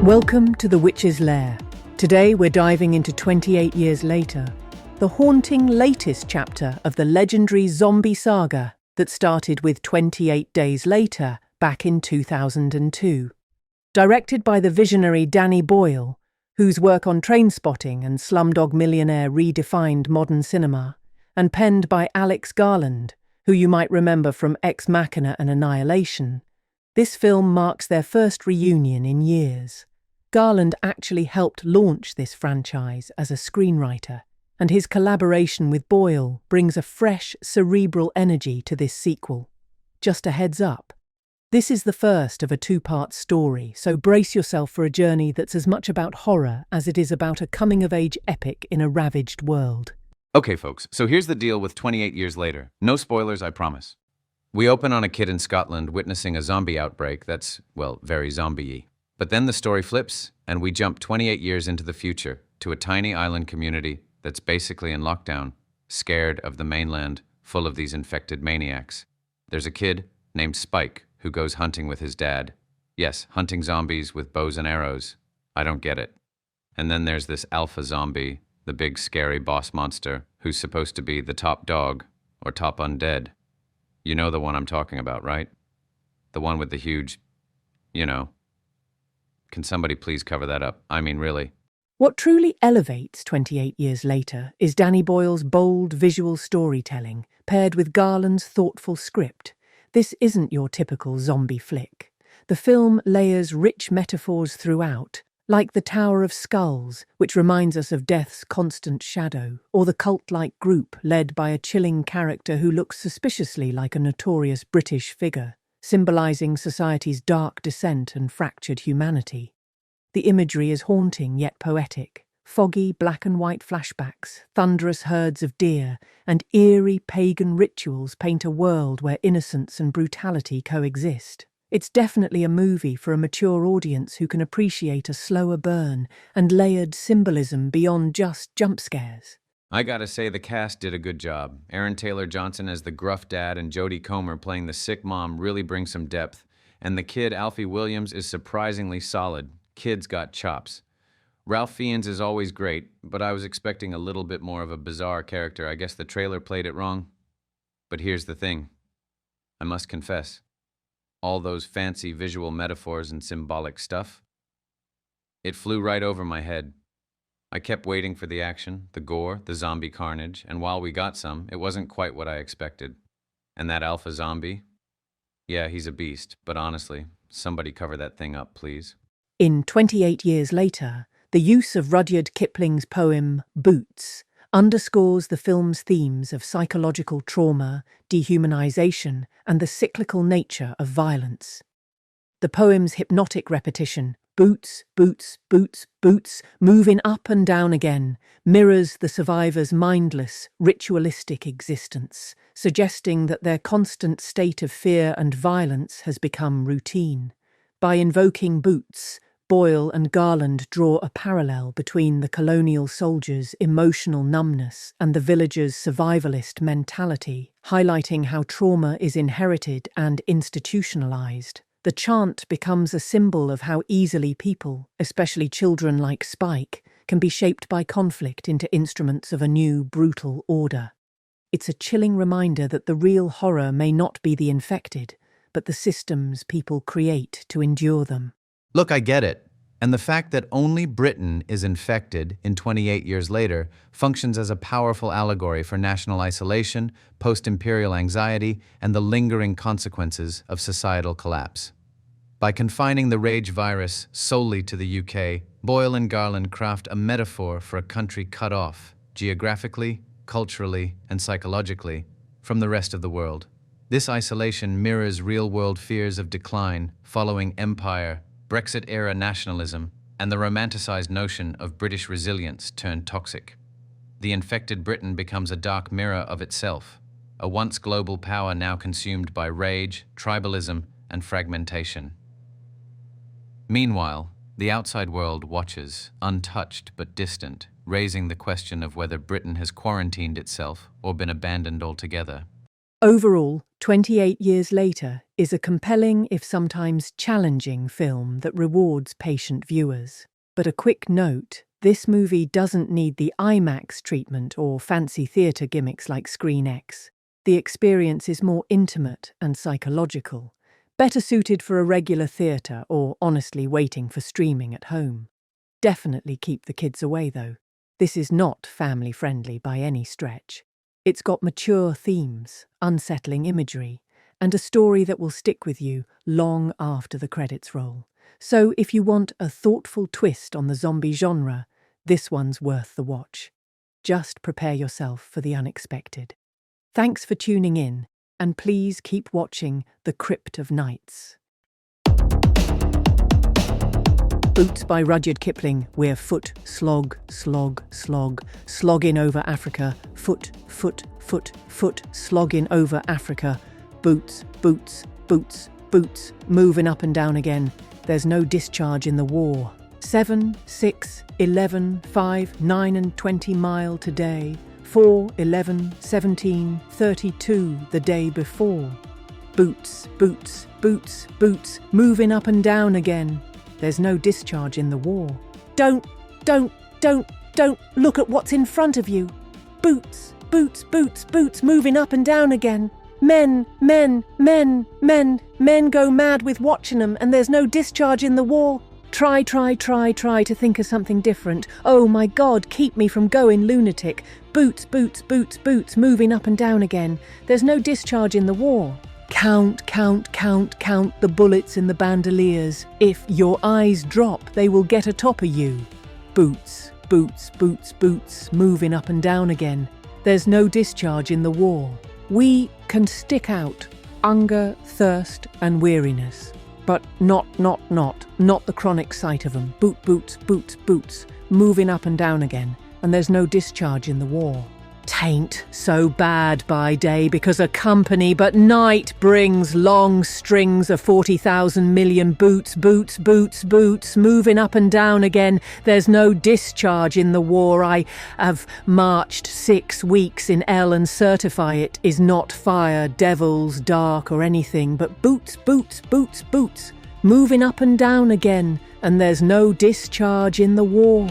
Welcome to The Witch's Lair. Today we're diving into 28 years later, the haunting latest chapter of the legendary zombie saga that started with 28 Days Later back in 2002. Directed by the visionary Danny Boyle, whose work on Trainspotting and Slumdog Millionaire redefined modern cinema, and penned by Alex Garland, who you might remember from Ex Machina and Annihilation, this film marks their first reunion in years. Garland actually helped launch this franchise as a screenwriter, and his collaboration with Boyle brings a fresh, cerebral energy to this sequel. Just a heads up, this is the first of a two-part story, so brace yourself for a journey that's as much about horror as it is about a coming-of-age epic in a ravaged world. Okay, folks, so here's the deal with 28 years later. No spoilers, I promise. We open on a kid in Scotland witnessing a zombie outbreak that's, well, very zombie-y. But then the story flips, and we jump 28 years into the future to a tiny island community that's basically in lockdown, scared of the mainland, full of these infected maniacs. There's a kid named Spike who goes hunting with his dad. Yes, hunting zombies with bows and arrows. I don't get it. And then there's this alpha zombie, the big scary boss monster, who's supposed to be the top dog, or top undead. You know the one I'm talking about, right? The one with the huge, Can somebody please cover that up? I mean, really. What truly elevates 28 years later is Danny Boyle's bold visual storytelling, paired with Garland's thoughtful script. This isn't your typical zombie flick. The film layers rich metaphors throughout, like the Tower of Skulls, which reminds us of death's constant shadow, or the cult-like group led by a chilling character who looks suspiciously like a notorious British figure, symbolizing society's dark descent and fractured humanity. The imagery is haunting yet poetic. Foggy black and white flashbacks, thunderous herds of deer, and eerie pagan rituals paint a world where innocence and brutality coexist. It's definitely a movie for a mature audience who can appreciate a slower burn and layered symbolism beyond just jump scares. I gotta say the cast did a good job. Aaron Taylor-Johnson as the gruff dad and Jodie Comer playing the sick mom really bring some depth. And the kid, Alfie Williams, is surprisingly solid. Kid's got chops. Ralph Fiennes is always great, but I was expecting a little bit more of a bizarre character. I guess the trailer played it wrong. But here's the thing. I must confess. All those fancy visual metaphors and symbolic stuff, it flew right over my head. I kept waiting for the action, the gore, the zombie carnage, and while we got some, it wasn't quite what I expected. And that alpha zombie? Yeah, he's a beast, but honestly, somebody cover that thing up, please. In 28 years later, the use of Rudyard Kipling's poem Boots underscores the film's themes of psychological trauma, dehumanization, and the cyclical nature of violence. The poem's hypnotic repetition, boots, boots, boots, boots, moving up and down again, mirrors the survivors' mindless, ritualistic existence, suggesting that their constant state of fear and violence has become routine. By invoking boots, Boyle and Garland draw a parallel between the colonial soldiers' emotional numbness and the villagers' survivalist mentality, highlighting how trauma is inherited and institutionalized. The chant becomes a symbol of how easily people, especially children like Spike, can be shaped by conflict into instruments of a new, brutal order. It's a chilling reminder that the real horror may not be the infected, but the systems people create to endure them. Look, I get it. And the fact that only Britain is infected in 28 years later functions as a powerful allegory for national isolation, post-imperial anxiety, and the lingering consequences of societal collapse. By confining the rage virus solely to the UK, Boyle and Garland craft a metaphor for a country cut off, geographically, culturally, and psychologically, from the rest of the world. This isolation mirrors real-world fears of decline following empire, Brexit-era nationalism, and the romanticized notion of British resilience turned toxic. The infected Britain becomes a dark mirror of itself, a once global power now consumed by rage, tribalism, and fragmentation. Meanwhile, the outside world watches, untouched but distant, raising the question of whether Britain has quarantined itself or been abandoned altogether. Overall, 28 Years Later is a compelling, if sometimes challenging, film that rewards patient viewers. But a quick note, this movie doesn't need the IMAX treatment or fancy theatre gimmicks like Screen X. The experience is more intimate and psychological, better suited for a regular theatre or honestly waiting for streaming at home. Definitely keep the kids away though. This is not family-friendly by any stretch. It's got mature themes, unsettling imagery, and a story that will stick with you long after the credits roll. So if you want a thoughtful twist on the zombie genre, this one's worth the watch. Just prepare yourself for the unexpected. Thanks for tuning in, and please keep watching The Crypt of Nights. Boots by Rudyard Kipling, we're foot, slog, slog, slog, slogging over Africa, foot, foot, foot, foot, slogging over Africa, boots, boots, boots, boots, moving up and down again, there's no discharge in the war. 7, 6, 11, 5, 9 and 20 mile today, 4, 11, 17, 32 the day before. Boots, boots, boots, boots, moving up and down again. There's no discharge in the war. Don't look at what's in front of you. Boots, boots, boots, boots, moving up and down again. Men go mad with watching them, and there's no discharge in the war. Try to think of something different. Oh my God, keep me from going lunatic. Boots, boots, boots, boots, moving up and down again. There's no discharge in the war. Count the bullets in the bandoliers. If your eyes drop, they will get atop of you. Boots, boots, boots, boots, moving up and down again. There's no discharge in the war. We can stick out hunger, thirst, and weariness, but not the chronic sight of them. Boots, boots, boots, moving up and down again, and there's no discharge in the war. Tain't so bad by day because of company, but night brings long strings of 40,000 million boots, boots, boots, boots, moving up and down again. There's no discharge in the war. I have marched 6 weeks in L and certify it is not fire, devils, dark or anything, but boots, boots, boots, boots, moving up and down again, and there's no discharge in the war.